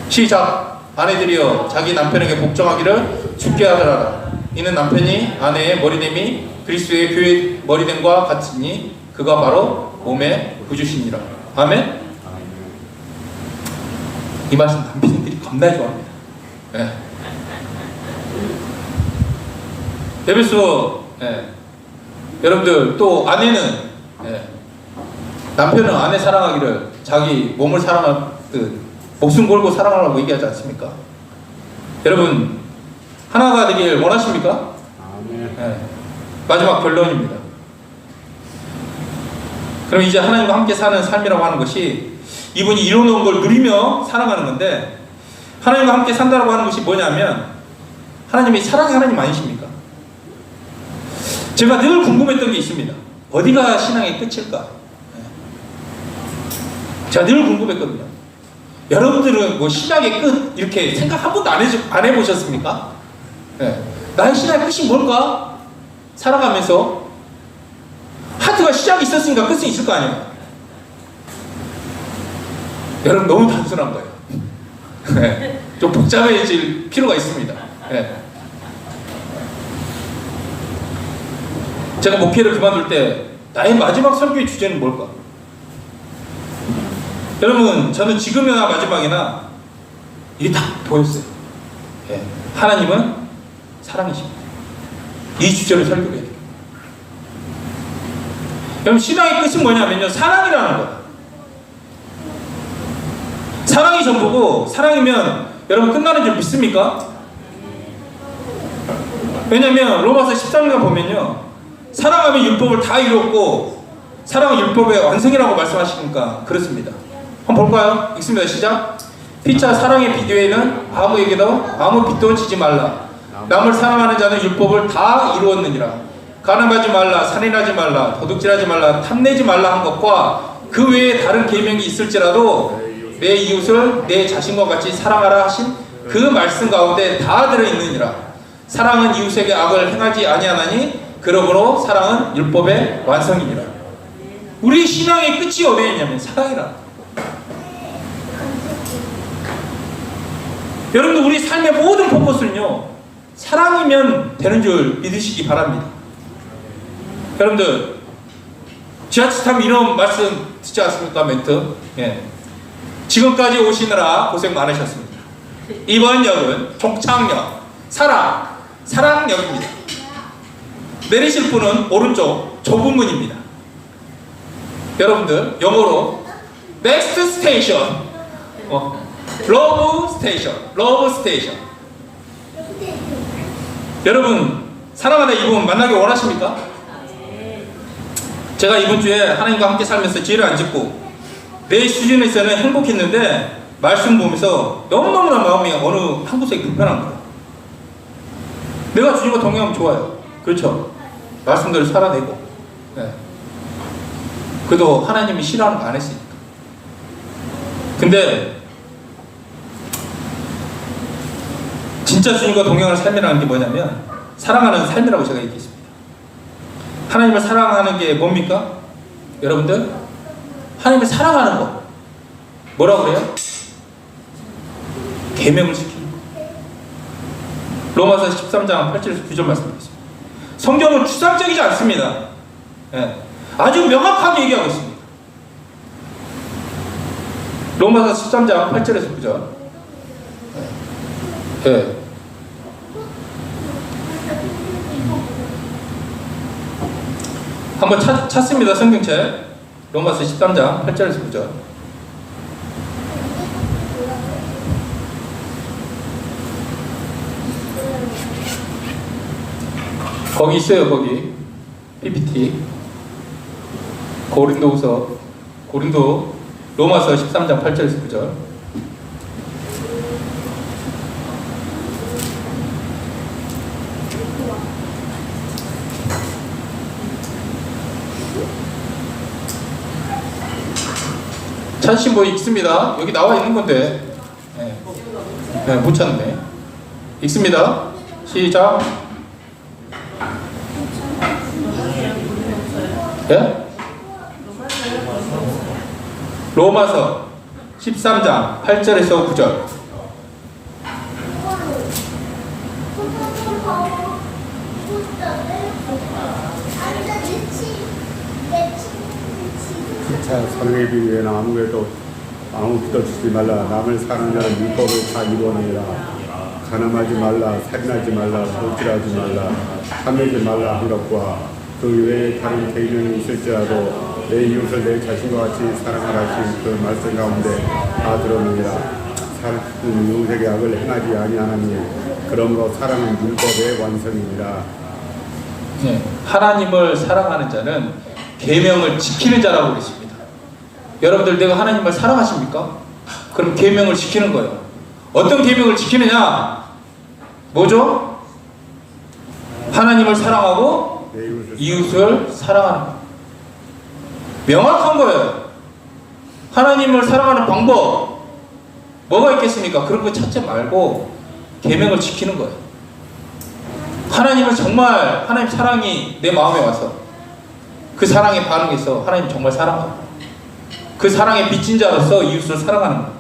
[SPEAKER 1] 시작. 아내들이여 자기 남편에게 복종하기를 죽게 하더라. 이는 남편이 아내의 머리됨이 그리스도의 교회 머리됨과 같으니 그가 바로 몸의 구주시니라. 아멘. 이 말씀 남편들이 겁나 좋아합니다. 예. 에베소 여러분들 또 아내는 남편은 아내 사랑하기를 자기 몸을 사랑하듯 목숨 걸고 사랑하라고 얘기하지 않습니까? 여러분 하나가 되길 원하십니까? 마지막 결론입니다. 그럼 이제 하나님과 함께 사는 삶이라고 하는 것이 이분이 이뤄놓은 걸 누리며 살아가는 건데, 하나님과 함께 산다고 하는 것이 뭐냐면 하나님이 사랑의 하나님 아니십니까? 제가 늘 궁금했던 게 있습니다. 어디가 신앙의 끝일까? 제가 늘 궁금했거든요. 여러분들은 뭐 신앙의 끝 이렇게 생각 한 번도 안 해보셨습니까? 나의 신앙의 끝이 뭘까? 살아가면서 하트가 시작이 있었으니까 끝이 있을 거 아니에요. 여러분 너무 단순한 거예요. 좀 복잡해질 필요가 있습니다. 제가 목회를 그만둘 때 나의 마지막 설교의 주제는 뭘까? 여러분 저는 지금이나 마지막이나 이게 딱 보였어요. 하나님은 사랑이십니다. 이 주제를 설교해야 돼요. 여러분 신앙의 끝은 뭐냐면요, 사랑이라는 거예요. 사랑이 전부고, 사랑이면 여러분 끝나는 줄 믿습니까? 왜냐면 로마서 13장 보면요, 사랑하면 율법을 다 이뤘고 사랑은 율법의 완성이라고 말씀하시니까 그렇습니다. 한번 볼까요? 읽습니다. 시작. 피차 사랑의 비교에는 아무에게도 아무 빚도 지지 말라. 남을 사랑하는 자는 율법을 다 이루었느니라. 가늠하지 말라, 살인하지 말라, 도둑질하지 말라, 탐내지 말라 한 것과 그 외에 다른 계명이 있을지라도 내 이웃을 내 자신과 같이 사랑하라 하신 그 말씀 가운데 다 들어있느니라. 사랑은 이웃에게 악을 행하지 아니하나니 그러므로 사랑은 율법의 완성이니라. 우리 신앙의 끝이 어디에 있냐면 사랑이라. 여러분들 우리 삶의 모든 포커스는요, 사랑이면 되는 줄 믿으시기 바랍니다. 여러분들 지하철 타면 이런 말씀 듣지 않습니까? 멘트. 지금까지 오시느라 고생 많으셨습니다. 이번 역은 종착역 사랑역입니다. 내리실 분은 오른쪽 좁은 문입니다. 여러분들 영어로 next station, love station. 여러분 사랑하는 이분 만나기 원하십니까? 제가 이번 주에 하나님과 함께 살면서 죄를 안 짓고 내 수준에서는 행복했는데 말씀 보면서 너무너무나 마음이 어느 한 곳에 불편한 거예요. 내가 주님과 동행하면 좋아요. 그렇죠? 말씀들을 살아내고. 그래도 하나님이 싫어하는 거 안 했으니까. 근데 진짜 주님과 동행하는 삶이라는 게 뭐냐면 사랑하는 삶이라고 제가 얘기했습니다. 하나님을 사랑하는 게 뭡니까? 여러분들 하나님을 사랑하는 거 뭐라고 그래요? 계명을 지키는 거. 로마서 13장 8절에서 9절 말씀드렸습니다. 성경은 추상적이지 않습니다. 아주 명확하게 얘기하고 있습니다. 로마서 13장 8절에서 9절. 한번 찾습니다. 성경책 로마서 13장 8절에서 9절. 거기 있어요. 거기 PPT 고린도 로마서 13장 8절에서 9절. 찾으신 분 있습니다. 여기 나와 있는 건데 못 찾네. 읽습니다. 시작. 로마서 13장 8절에서 9절.
[SPEAKER 5] 피차 설레기 위해는 아무 기도 주지 말라. 남을 사는 자는 율법을 다 이루어내라. 가늠하지 말라. 살인하지 말라. 도질하지 말라. 탐내지 말라 한 것과 그 외에 다른 개인은 있을지라도 내 이웃을 내 자신과 같이 사랑하라 하신 그 말씀 가운데 다 들었느니라. 사랑은 이웃에게 악을 행하지 아니하나니 그러므로 사랑은 율법의 완성이니라.
[SPEAKER 1] 네, 하나님을 사랑하는 자는 계명을 지키는 자라고 그랬습니다. 여러분들 내가 하나님을 사랑하십니까? 그럼 계명을 지키는 거예요. 어떤 계명을 지키느냐? 뭐죠? 하나님을 사랑하고
[SPEAKER 5] 내
[SPEAKER 1] 이웃을 사랑하는 것. 명확한 거예요. 하나님을 사랑하는 방법 뭐가 있겠습니까? 그런 거 찾지 말고 계명을 지키는 거예요. 하나님을 정말 하나님 사랑이 내 마음에 와서 그 사랑에 반응해서 하나님 정말 사랑하고 그 사랑의 빚진 자로서 이웃을 사랑하는 거예요.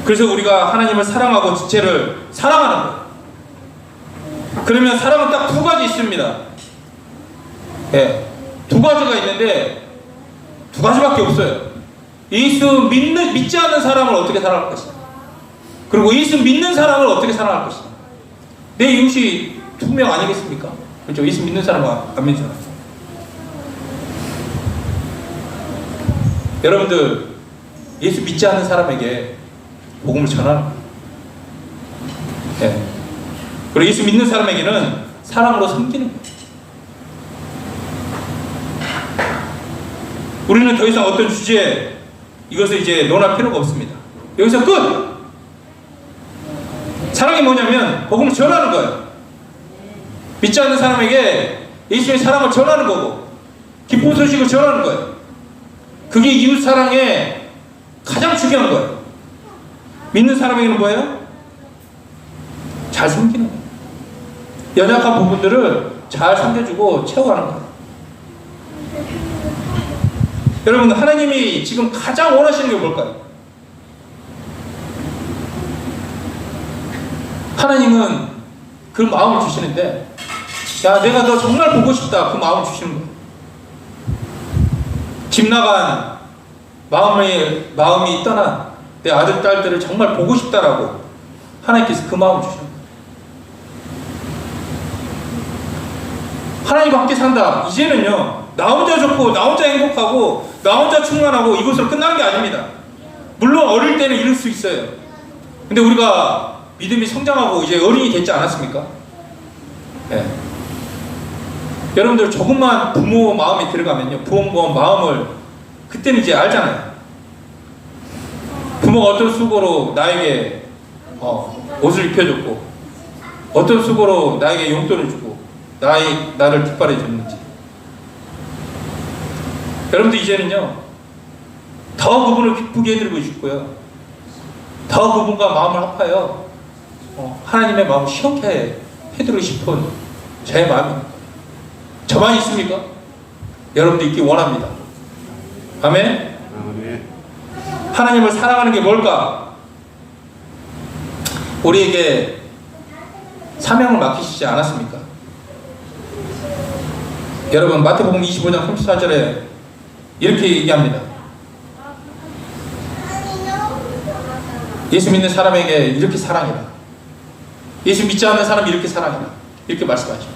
[SPEAKER 1] 그래서 우리가 하나님을 사랑하고 지체를 사랑하는 거예요. 그러면 사랑은 딱 두 가지 있습니다. 예, 두 가지가 있는데 두 가지밖에 없어요. 예수 믿지 않는 사람을 어떻게 사랑할 것이냐, 그리고 예수 믿는 사람을 어떻게 사랑할 것이냐. 내 이웃이 두 명 아니겠습니까? 그렇죠? 예수 믿는 사람과 안 믿는 사람. 여러분들 예수 믿지 않는 사람에게 복음을 전하는 거예요. 예. 그리고 예수 믿는 사람에게는 사랑으로 섬기는 거예요. 우리는 더 이상 어떤 주제에 이것을 이제 논할 필요가 없습니다. 여기서 끝! 사랑이 뭐냐면 복음을 전하는 거예요. 믿지 않는 사람에게 예수의 사랑을 전하는 거고 기쁜 소식을 전하는 거예요. 그게 이웃 사랑의 가장 중요한 거예요. 믿는 사람에게는 뭐예요? 잘 섬기는 거예요. 연약한 부분들을 잘 섬겨주고 채워가는 거예요. 여러분, 하나님이 지금 가장 원하시는 게 뭘까요? 하나님은 그 마음을 주시는데, 야, 내가 너 정말 보고 싶다, 그 마음을 주시는 거예요. 집 나간 마음이 떠난 내 아들, 딸들을 정말 보고 싶다라고 하나님께서 그 마음을 주시는 거예요. 하나님과 함께 산다. 이제는요, 나 혼자 좋고, 나 혼자 행복하고, 나 혼자 충만하고 이것으로 끝나는 게 아닙니다. 물론 어릴 때는 이룰 수 있어요. 근데 우리가 믿음이 성장하고 이제 어른이 됐지 않았습니까? 네. 여러분들 조금만 부모 마음에 들어가면요, 부모 마음을 그때는 이제 알잖아요. 부모가 어떤 수고로 나에게 옷을 입혀줬고, 어떤 수고로 나에게 용돈을 주고 나를 뒷바라지 줬는지. 여러분들 이제는요, 더 그분을 기쁘게 해드리고 싶고요, 더 그분과 마음을 합하여 하나님의 마음을 시원케 해드리고 싶은 제 마음입니다. 저만 있습니까? 여러분도 있기 원합니다. 아멘?
[SPEAKER 5] 아멘.
[SPEAKER 1] 하나님을 사랑하는 게 뭘까? 우리에게 사명을 맡기시지 않았습니까? 여러분, 마태복음 25장 34절에 이렇게 얘기합니다. 예수 믿는 사람에게 이렇게 사랑해라. 예수 믿지 않는 사람이 이렇게 사랑해라. 이렇게 말씀하죠.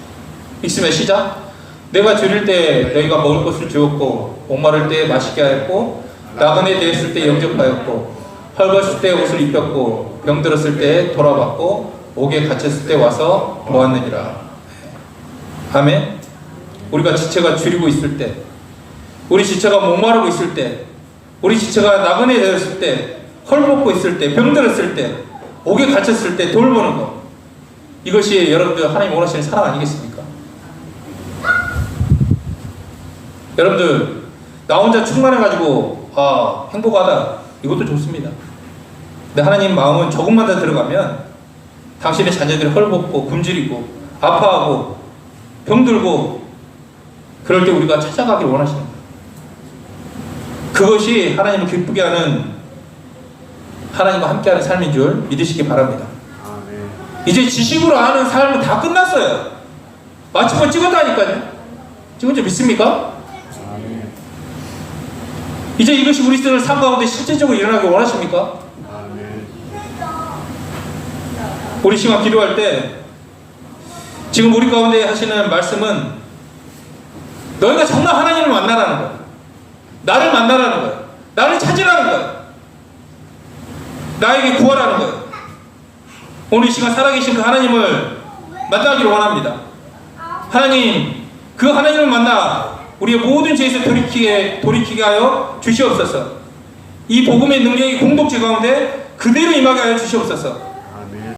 [SPEAKER 1] 읽으면 시작. 내가 줄일 때 너희가 먹을 것을 주었고, 목마를 때 마시게 하였고, 나그네 되었을 때 영접하였고, 헐벗을 때 옷을 입혔고, 병들었을 때 돌아봤고, 옥에 갇혔을 때 와서 보았느니라. 아멘. 우리가 지체가 줄이고 있을 때, 우리 지체가 목마르고 있을 때, 우리 지체가 나그네 되었을 때, 헐벗고 있을 때, 병들었을 때, 옥에 갇혔을 때 돌보는 것, 이것이 여러분들 하나님 원하시는 사랑 아니겠습니까? 여러분들, 나 혼자 충만해가지고 행복하다, 이것도 좋습니다. 근데 하나님 마음은 조금만 더 들어가면 당신의 자녀들이 헐벗고 굶주리고 아파하고 병들고 그럴 때 우리가 찾아가길 원하시는 거예요. 그것이 하나님을 기쁘게 하는, 하나님과 함께하는 삶인 줄 믿으시기 바랍니다.
[SPEAKER 5] 아멘.
[SPEAKER 1] 이제 지식으로 하는 삶은 다 끝났어요. 마침표 찍었다니까요. 찍은 줄 믿습니까?
[SPEAKER 5] 아멘.
[SPEAKER 1] 이제 이것이 우리들 삶 가운데 실제적으로 일어나기 원하십니까?
[SPEAKER 5] 아멘.
[SPEAKER 1] 우리 시간 기도할 때 지금 우리 가운데 하시는 말씀은 너희가 정말 하나님을 만나라는 거예요. 나를 만나라는 거예요. 나를 찾으라는 거예요. 나에게 구하라는 거예요. 오늘 이 시간 살아계신 그 하나님을 만나기를 원합니다. 하나님, 그 하나님을 만나 우리의 모든 죄에서 돌이키게 하여 주시옵소서. 이 복음의 능력이 공동체 가운데 그대로 임하게 하여 주시옵소서.